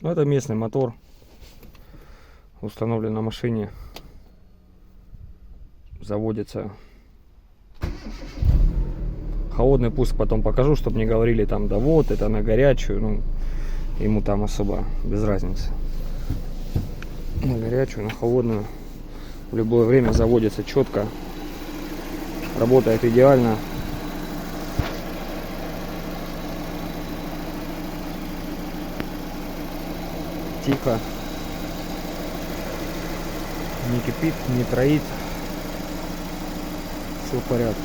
Это местный мотор, установлен на машине, заводится. Холодный пуск потом покажу, чтобы не говорили там, да вот, это на горячую. Ну, ему там особо без разницы. На горячую, на холодную. В любое время заводится четко. Работает идеально. Тихо. Не кипит, не троит. Все в порядке.